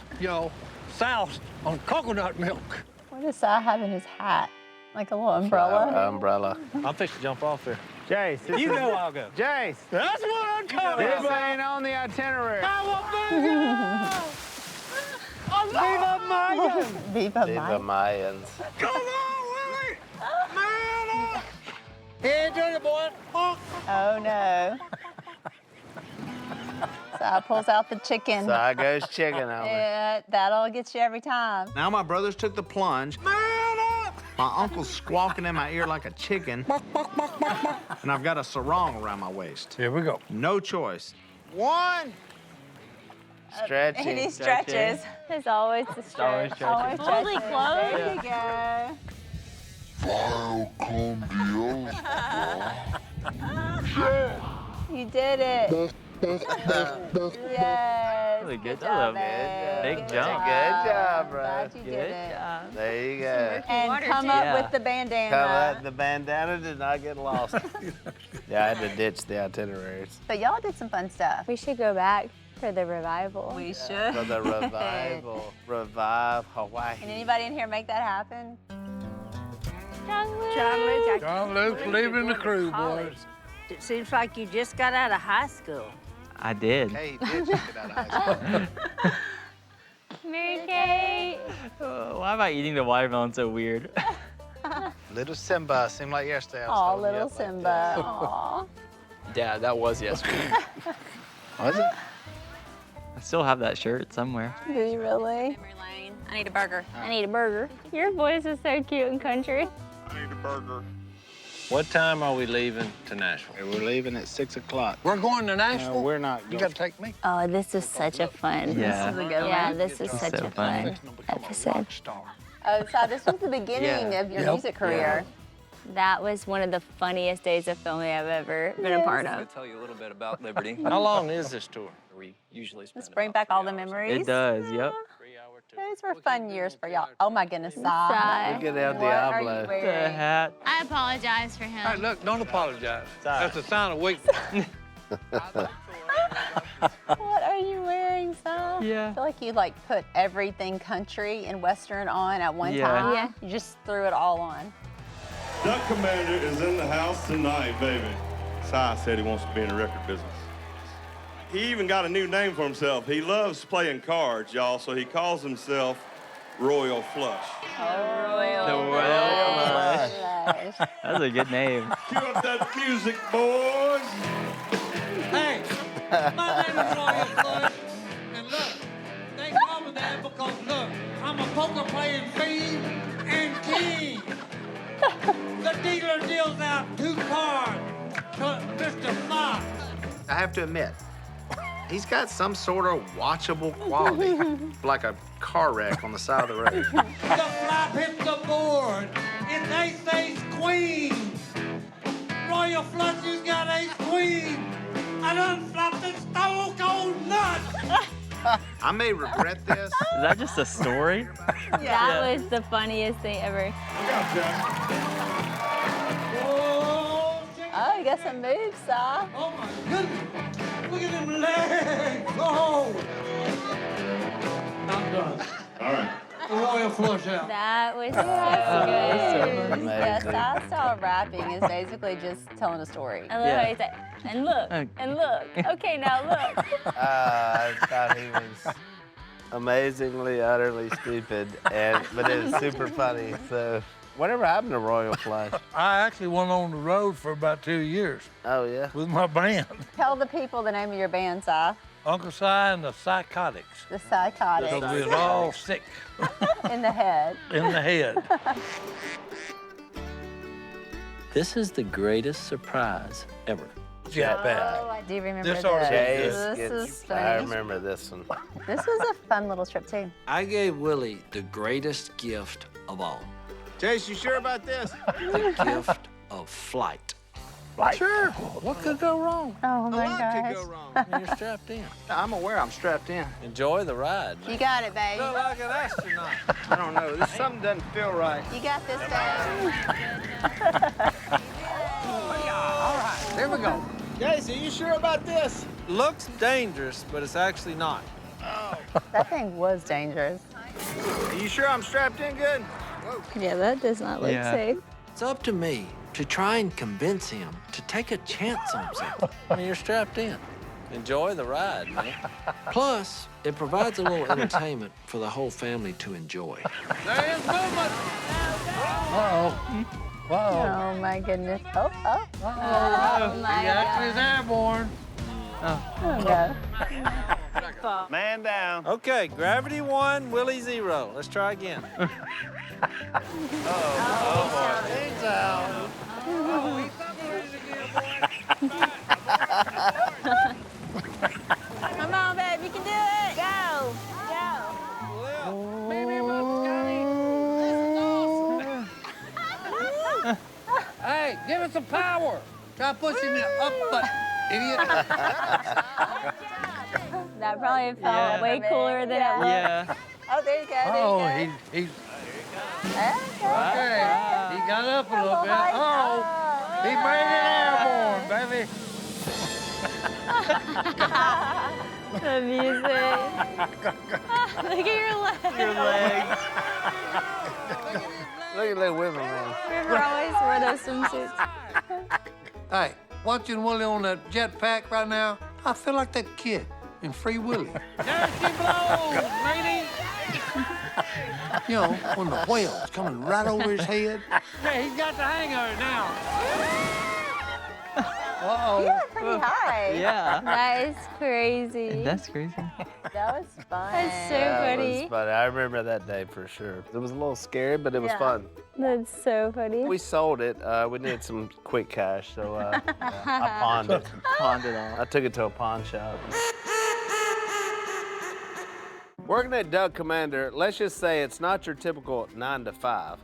soused on coconut milk. What does Sai have in his hat? Like a little umbrella? Umbrella. I'm fixing to jump off there. Jace, this You is- know I'll go. Jace, That's what I'm coming this ain't on the itinerary. Viva Mayan! Viva Viva Maya. Mayans. Come on, Willie! Man! He ain't doing it, boy. Oh no. Sai pulls out the chicken. Side goes chicken on me. Yeah, that'll get you every time. Now my brothers took the plunge. Man up! My uncle's squawking in my ear like a chicken. And I've got a sarong around my waist. Here we go. No choice. 1. Stretching. And he stretches. There's always the stretch. Always Fully stretches. clothed. There you go. You did it. Yes. Really good. Good I job, love it. babe. Big Good jump. Good job, bro. Glad you Good did it. job. There you go. And come too. up with the bandana. The bandana did not get lost. Yeah, I had to ditch the itineraries. But y'all did some fun stuff. We should go back for the revival. We should. For the revival. Revive Hawaii. Can anybody in here make that happen? John Luke's leaving the crew, boys. It seems like you just got out of high school. I did. Hey, he did just get out of high school. Mary Kate. Why am I eating the watermelon so weird? Little Simba. Seemed like yesterday. Aw, little Simba. Aw. Yeah, that was yesterday. Was it? I still have that shirt somewhere. Did you really? I need a burger. I need a burger. Your voice is so cute and country. I need a burger. What time are we leaving to Nashville? We're leaving at 6 o'clock. We're going to Nashville? No, we're not You going. got to take me. Oh, this is such a fun. Yeah. This is a good Yeah, one. this is It's such so a funny. fun episode. Oh, so this was the beginning of your music career. That was one of the funniest days of filming I've ever been a part I'll of. tell you a little bit about Liberty. How long is this tour? We usually spend Let's bring back all the memories. It does, yep. Those were fun years for y'all. Oh my goodness, Sigh. Sai. Look at El What are you Diablo. The wearing? hat. I apologize for him. Hey, look, don't apologize. That's a sign of weakness. What are you wearing, Sai? Yeah. I feel like you put everything country and Western on at one Yeah. time. Yeah. You just threw it all on. Duck Commander is in the house tonight, baby. Cy said he wants to be in the record business. He even got a new name for himself. He loves playing cards, y'all, so he calls himself Royal Flush. The Royal Flush. That's a good name. Cue up that music, boys. Hey, my name is Royal Flush. And look, they call me that because, look, I'm a poker playing fiend and king. The dealer deals out 2 cards to Mr. Fox. I have to admit, he's got some sort of watchable quality, like a car wreck on the side of the road. The flop hits the board. It's ace, queen. Royal Flush's got ace, queen. I done flopped a stone cold nut. I may regret this. Is that just a story? That was the funniest thing ever. Oh, you got some moves, Sai. Oh my goodness. Look at them legs. Oh. I'm done. All right. The Royal Flush out. That was so good. Amazing. Yeah, Sai style rapping is basically just telling a story. I love how he said, and look, and look. Okay, now look. I thought he was amazingly, utterly stupid, but it was super funny. So, whatever happened to Royal Flush? I actually went on the road for about 2 years Oh, yeah? with my band. Tell the people the name of your band, Sai. Uncle Si and the Psychotics. The Psychotics. Because we was all sick In the head. in the head. This is the greatest surprise ever. Jetpack. Oh, I do remember This this. ought to be Chase This gets- is I funny. remember this one. This was a fun little trip, too. I gave Willie the greatest gift of all, Chase, you sure about this? the gift of flight. Sure. What could go wrong? Oh, A my lot gosh. could go wrong. You're strapped in. I'm aware I'm strapped in. Enjoy the ride, man. You got it, babe. Look like an astronaut. I don't know. This something doesn't feel right. You got this, babe. All right, here we go. Chase, are you sure about this? Looks dangerous, but it's actually not. That thing was dangerous. Are you sure I'm strapped in good? Yeah, that does not look Yeah. safe. It's up to me to try and convince him to take a chance on something. I mean, you're strapped in. Enjoy the ride, man. Plus, it provides a little entertainment for the whole family to enjoy. There is movement. Uh-oh. Uh-oh. Oh, my goodness. Oh, oh. Oh, my he actually is God. airborne. Oh, no. people. Man down. Okay, gravity 1, Willie 0. Let's try again. He's out. Come on, babe, you can do it. Go, go. Hey, give us some power. Try pushing the up button, idiot. That probably felt way cooler than it looked. Yeah. Oh, there you go. There Oh, you go. he's Okay. he got up a little bit. Oh, he made it airborne, baby. The music. Look at your legs. Your legs. Look at that women, man. River always wore those swimsuits. Hey, watching Willie on that jetpack right now, I feel like that kid in Free Willy. There she blows, lady. You know, when the whale's coming right over his head. Yeah, he's got the hang of it now. Uh-oh. You were pretty high. Yeah. That is crazy. That's crazy. That was fun. That's so That funny. was funny. I remember that day for sure. It was a little scary, but it was fun. That's so funny. We sold it. We needed some quick cash, so I pawned it. Pawned it on. I took it to a pawn shop. Working at Duck Commander, let's just say it's not your typical 9 to 5.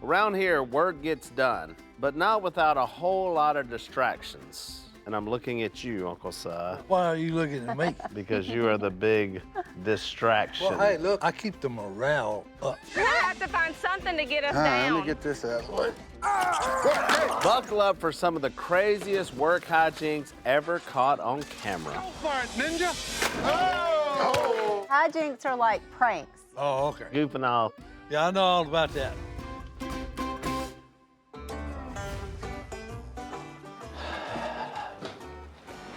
Around here, work gets done, but not without a whole lot of distractions. And I'm looking at you, Uncle Si. Why are you looking at me? Because you are the big distraction. Well, hey, look, I keep the morale up. We have to find something to get us down. Let me get this out of the way. Buckle up for some of the craziest work hijinks ever caught on camera. Go for it, ninja. Hijinks are like pranks. Oh, okay. Goofing off. Yeah, I know all about that.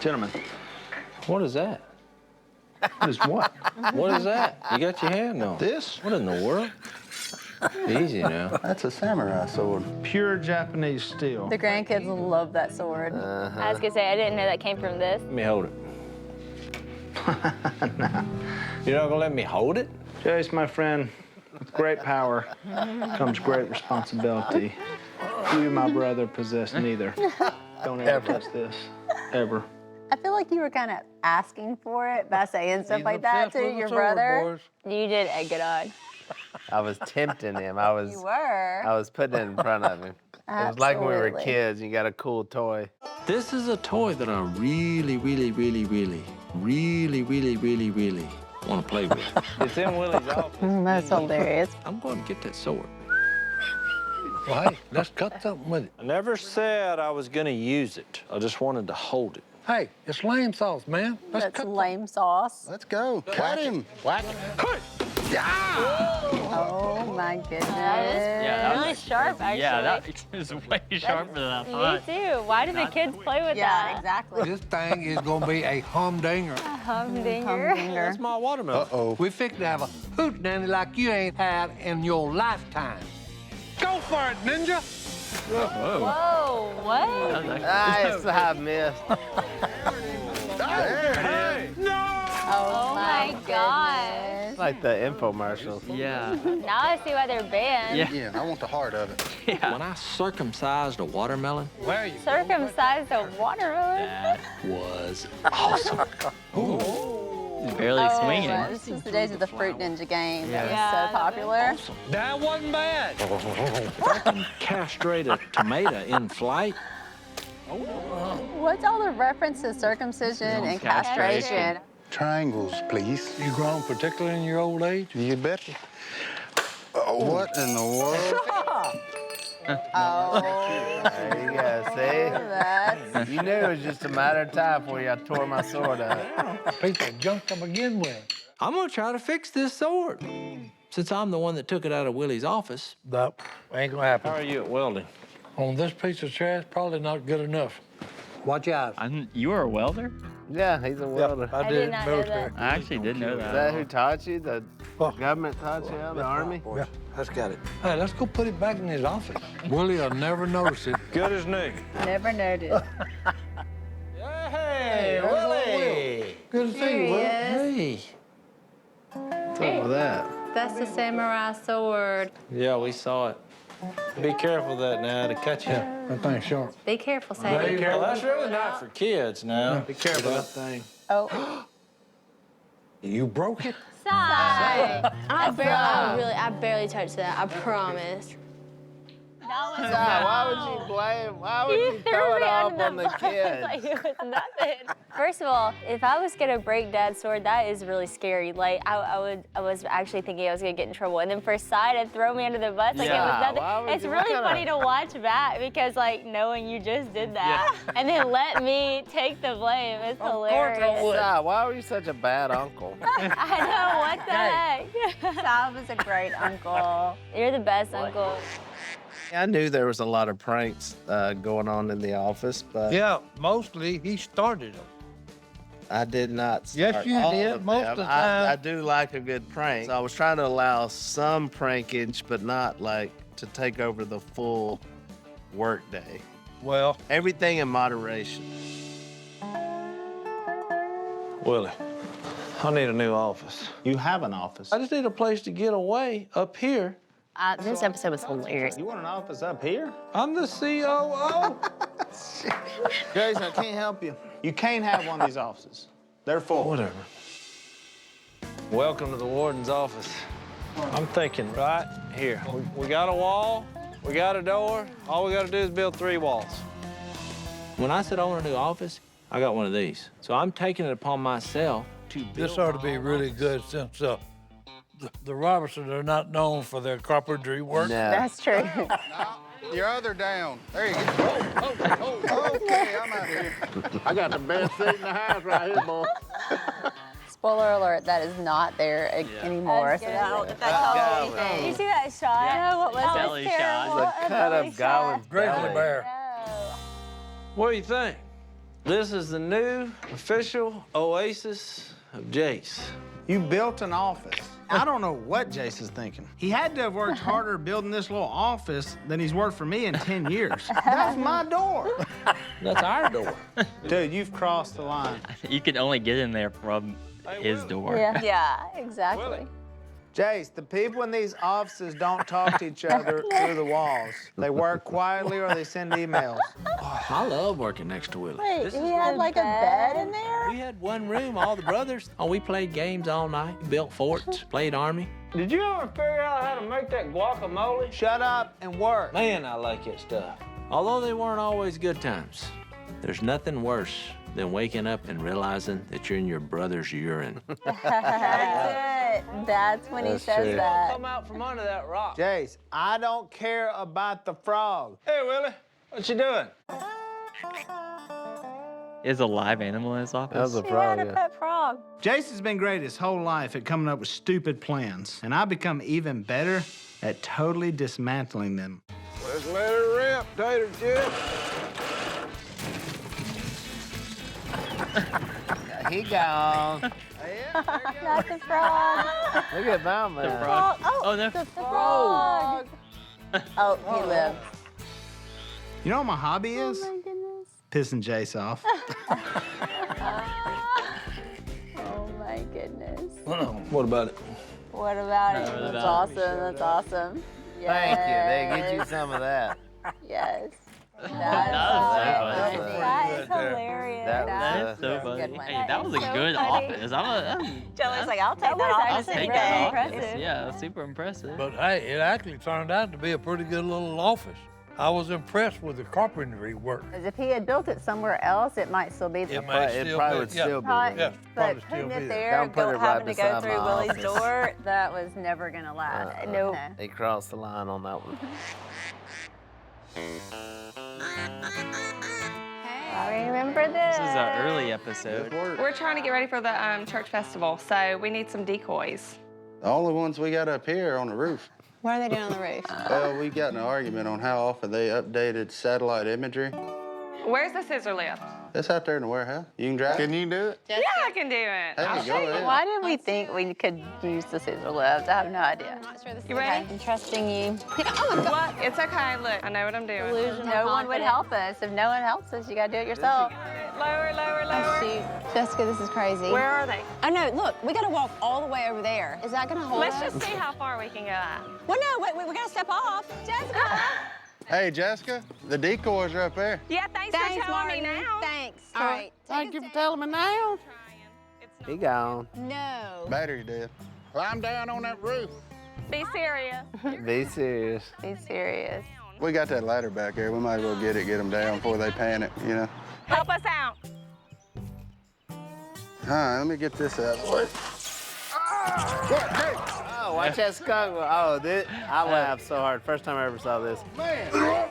Gentlemen, what is that? What is what? What is that? You got your hand on. This? What in the world? Easy now. That's a samurai sword. Pure Japanese steel. The grandkids love that sword. I was gonna say, I didn't know that came from this. Let me hold it. No. You're not gonna let me hold it? Jace, my friend, with great power comes great responsibility. You, my brother, possess neither. Don't ever touch this, ever. I feel like you were kind of asking for it by saying stuff like that to your brother. You did a good on. I was tempting him. You were. I was putting it in front of him. It was like when we were Absolutely. kids. You got a cool toy. This is a toy that I really want to play with. It's in Willie's office. That's hilarious. I'm going to get that sword. Well, hey, let's cut something with it. I never said I was going to use it. I just wanted to hold it. Hey, it's lame sauce, man. Let's That's cut lame sauce. Let's go. Cut him. Whack him. Oh my goodness. That is really sharp, actually. Yeah, that is way sharper than I Me thought. too. Why do the kids play with that? Exactly. This thing is gonna be a humdinger. Humdinger. That's my watermelon. Uh-oh. We fixed to have a hootenanny like you ain't had in your lifetime. Go for it, ninja! Whoa, what? Nice, I missed. Hey! Oh my gosh. Like the infomercials. Yeah. Now I see why they're banned. Yeah, I want the heart of it. When I circumcised a watermelon, Where are you? Circumcised a watermelon? That was awesome. is barely swinging. This is the days of the Fruit Ninja game. Yeah. That was so popular. That wasn't bad. If I can castrate a tomato in flight, What's all the reference to circumcision and castration? Triangles, please. You grown particularly in your old age? You betcha. Oh, what in the world? Oh, There you go, see? that's... You knew it was just a matter of time before I tore my sword out. People junked to begin with. I'm gonna try to fix this sword. Since I'm the one that took it out of Willie's office. Nope, ain't gonna happen. How are you at welding? On this piece of trash, probably not good enough. Watch out. You were a welder? Yeah, he's a welder. I did did not know military. I actually did know Is that. that who taught you? The Oh. government taught you? The army? Yeah. That's got it. Hey, let's go put it back in his office. Willie will never notice it. Good as new. Never noticed. Hey, Willie! Good to see you, Willie. Hey. That's the samurai sword. Yeah, we saw it. Be careful of that now to cut you. That thing's sharp. Be careful, Be Sadie. careful. That's really not for kids now. Be careful of that thing. Oh. You broke it? I barely touched that, I promise. Why would you blame? Why would you throw it off on the kids? Like it was nothing. First of all, if I was gonna break Dad's sword, that is really scary. Like I was actually thinking I was gonna get in trouble, and then for side and throw me under the bus, like it was nothing. It's really funny to watch back because like knowing you just did that, and then let me take the blame. It's hilarious. Why were you such a bad uncle? I know, what the heck? Sal was a great uncle. You're the best uncle. I knew there was a lot of pranks going on in the office, but Yeah, mostly he started them. I did not Yes, start you all did, of most them. of the I time. do like a good prank. So I was trying to allow some prankage, but not like to take over the full work day. Well, Everything in moderation. Willie, I need a new office. You have an office. I just need a place to get away up here. This episode was hilarious. You want an office up here? I'm the COO. Jason, I can't help you. You can't have one of these offices. They're full. Whatever. Welcome to the warden's office. I'm thinking right here. We got a wall, we got a door. All we got to do is build 3 walls. When I said I want a new office, I got one of these. So I'm taking it upon myself to build. this ought to be really good since the Robertsons are not known for their carpentry work. That's true. Your other down. There you go. Okay, I'm out here. I got the best seat in the house right here, boy. Spoiler alert, that is not there anymore. So Did you see that shot? Yeah. What was Belly that? shot. Terrible. It's a cut of Godwin's Grizzly belly. bear. What do you think? This is the new official oasis of Jace. You built an office. I don't know what Jason's thinking. He had to have worked harder building this little office than he's worked for me in 10 years. That's my door. That's our door. Dude, you've crossed the line. You can only get in there from his door. Yeah, exactly. Jace, the people in these offices don't talk to each other through the walls. They work quietly or they send emails. Oh, I love working next to Willie. Wait, he had like a bed in there? We had one room, all the brothers. Oh, we played games all night, built forts, played army. Did you ever figure out how to make that guacamole? Shut up and work. Man, I like that stuff. Although they weren't always good times, there's nothing worse than waking up and realizing that you're in your brother's urine. That's it. That's when he says that. Come out from under that rock. Jace, I don't care about the frog. Hey, Willie, what you doing? Is a live animal in his office? That was a He had frog. a pet frog. Jason's been great his whole life at coming up with stupid plans, and I've become even better at totally dismantling them. Let's let her rip, tater chip. He gone. Not the frog. Look at that, man. The frog. Oh, no. the frog. Oh, he lived. You know what my hobby is? Oh my goodness. Pissing Jace off. Oh my goodness. What about it? What about it? What That's about awesome. That's awesome. Thank you. They get you Yes. some of that. Yes. That That was is hilarious. That is so That's a funny. good one. Hey, that was a so good funny. office. Joey's like, I'll take That that was off. I'll actually take very that impressive. office. Yeah, super impressive. But hey, it actually turned out to be a pretty good little office. I was impressed with the carpentry work. Because if he had built it somewhere else, it might still be there. It may It still probably be. would still be Probably- there. Yeah, But probably still putting be it there. there, Don't put it right having to go beside through my Willie's office. door, that was never gonna last. Nope. He crossed the line on that one. I remember this. This is our early episode. We're trying to get ready for the church festival, so we need some decoys. The only ones we got up here are on the roof. What are they doing on the roof? Well, we got in an argument on how often they updated satellite imagery. Where's the scissor lift? It's out there in the warehouse. You can drive. Can you do it? Yeah, I can do it. Hey, I'll go show you. ahead. Why did we think we could use the scissor lift? I have no idea. You ready? I'm trusting you. What? It's okay. Look, I know what I'm doing. No one would help us. If no one helps us, you gotta do it yourself. Lower, lower, lower. Shoot. Jessica, this is crazy. Where are they? Oh, no, look, we gotta walk all the way over there. Is that gonna hold Let's us? just see how far we can go at. Well, no, wait, we gotta step off. Jessica! Hey, Jessica, the decoys are up there. Yeah, thanks for telling me now. Thanks. All right. Thank you for telling me now. He gone. No. Battery's dead. Climb down on that roof. Be serious. Be serious. Be serious. We got that ladder back there. We might as well get them down before they panic, you know? Help us out. All right, let me get this out of the way. What? Hey! Oh, watch that skunk. Oh, I laughed so hard. First time I ever saw this. Man!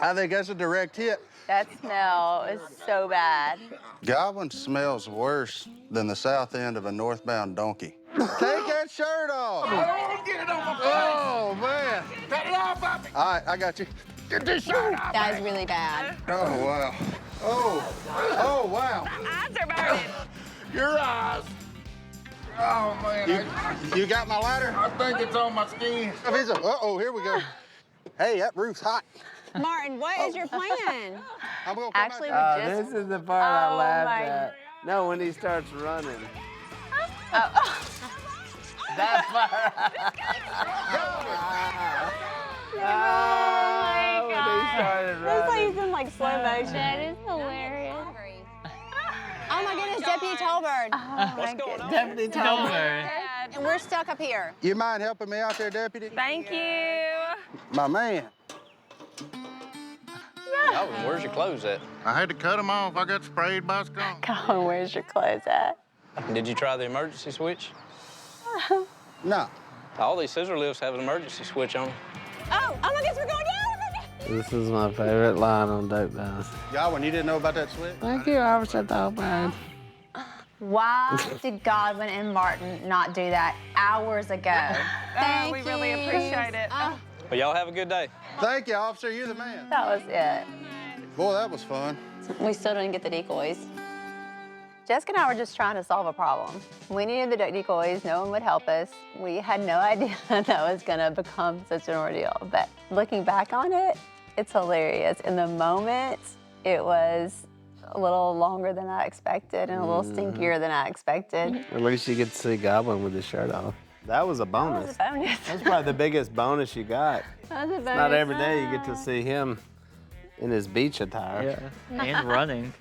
I think that's a direct hit. That smell is so bad. Goblin smells worse than the south end of a northbound donkey. Take that shirt off! Oh, get it on my face! Oh, man! Cut it off, Bobby! All right, I got you. Get this shirt off! That is really bad. Oh, wow. Oh, wow. My eyes are burning. Your eyes! Oh, man. You got my ladder? I think it's on my skin. Uh-oh, here we go. Hey, that roof's hot. Martin, what is your plan? I'm gonna Actually, we This just... is the part I Oh, laughed my- at. No, when he starts running. Oh. That part. When he started It's like running. he's in like slow motion. That is hilarious. Oh my goodness, Deputy Tolbert. What's going on? Deputy Tolbert. And we're stuck up here. You mind helping me out there, Deputy? Thank you. My man. Calvin, where's your clothes at? I had to cut them off. I got sprayed by a skunk. Colin, where's your clothes at? Did you try the emergency switch? No. All these scissor lifts have an emergency switch on them. Oh my goodness, we're going down. This is my favorite line on Duck Dynasty. Godwin, you didn't know about that switch? Thank you, Officer Tolbert. Why did Godwin and Martin not do that hours ago? Thank we really appreciate it. Well, y'all have a good day. Thank you, officer. You're the man. That was it. Boy, that was fun. We still didn't get the decoys. Jessica and I were just trying to solve a problem. We needed the duck decoys. No one would help us. We had no idea that was gonna become such an ordeal. But looking back on it, it's hilarious. In the moment, it was a little longer than I expected and a little stinkier than I expected. At least you get to see Goblin with his shirt off. That was a bonus. That was a bonus. That's probably the biggest bonus you got. That was a bonus. Not every day you get to see him in his beach attire. Yeah, and running.